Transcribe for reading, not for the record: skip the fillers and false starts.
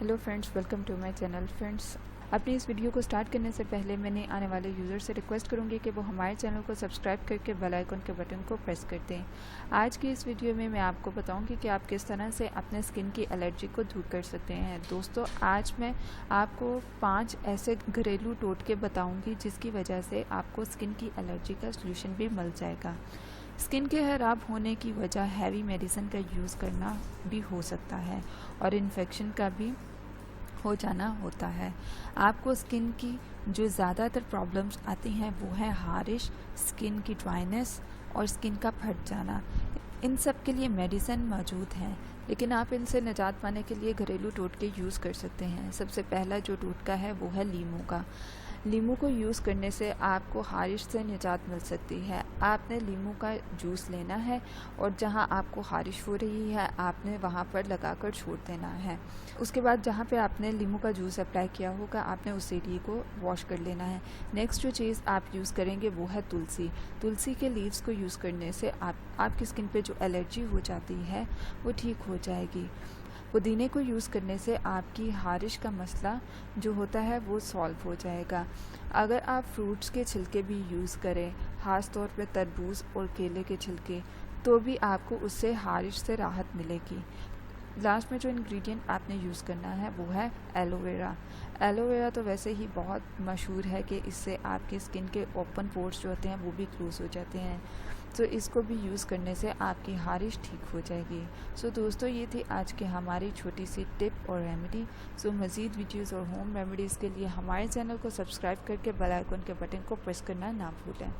Hello friends, welcome to my channel. Friends, अपनी इस video को स्टार्ट करने से पहले मैंने आने वाले यूज़र से रिक्वेस्ट करूंगी कि वो हमारे चैनल को सब्सक्राइब करके बेल आइकन के बटन को प्रेस कर दें। आज की इस वीडियो में मैं आपको बताऊंगी कि आप किस तरह से अपने स्किन की एलर्जी को दूर कर सकते हैं। दोस्तों, आज मैं आपको 5 ऐसे घरेलू टोटके बताऊँगी जिसकी वजह से आपको स्किन की एलर्जी का सोल्यूशन भी मिल जाएगा। स्किन के खराब होने की वजह हैवी मेडिसिन का यूज़ करना भी हो सकता है और इन्फेक्शन का भी हो जाना होता है। आपको स्किन की जो ज़्यादातर प्रॉब्लम्स आती हैं वो है हारिश, स्किन की ड्राइनेस और स्किन का फट जाना। इन सब के लिए मेडिसिन मौजूद हैं, लेकिन आप इनसे निजात पाने के लिए घरेलू टोटके यूज़ कर सकते हैं। सबसे पहला जो टोटका है वो है लीमू का। लीमू को यूज़ करने से आपको हारिश से निजात मिल सकती है। आपने लीमू का जूस लेना है और जहां आपको हारिश हो रही है आपने वहां पर लगाकर छोड़ देना है। उसके बाद जहां पे आपने लीमू का जूस अप्लाई किया होगा आपने उस एरिया को वॉश कर लेना है। नेक्स्ट जो चीज़ आप यूज़ करेंगे वो है तुलसी। तुलसी के लीव्स को यूज़ करने से आपकी स्किन पे जो एलर्जी हो जाती है वो ठीक हो जाएगी। पुदीने को यूज़ करने से आपकी हारिश का मसला जो होता है वो सॉल्व हो जाएगा। अगर आप फ्रूट्स के छिलके भी यूज़ करें, ख़ास तौर पे तरबूज और केले के छिलके, तो भी आपको उससे हारिश से राहत मिलेगी। लास्ट में जो इंग्रेडिएंट आपने यूज़ करना है वो है एलोवेरा। एलोवेरा तो वैसे ही बहुत मशहूर है कि इससे आपके स्किन के ओपन पोर्स जो होते हैं वो भी क्लोज हो जाते हैं। तो इसको भी यूज़ करने से आपकी हारिश ठीक हो जाएगी। सो दोस्तों, ये थी आज की हमारी छोटी सी टिप और रेमेडी। सो मज़ीद वीडियोस और होम रेमेडीज़ के लिए हमारे चैनल को सब्सक्राइब करके बेल आइकन के बटन को प्रेस करना ना भूलें।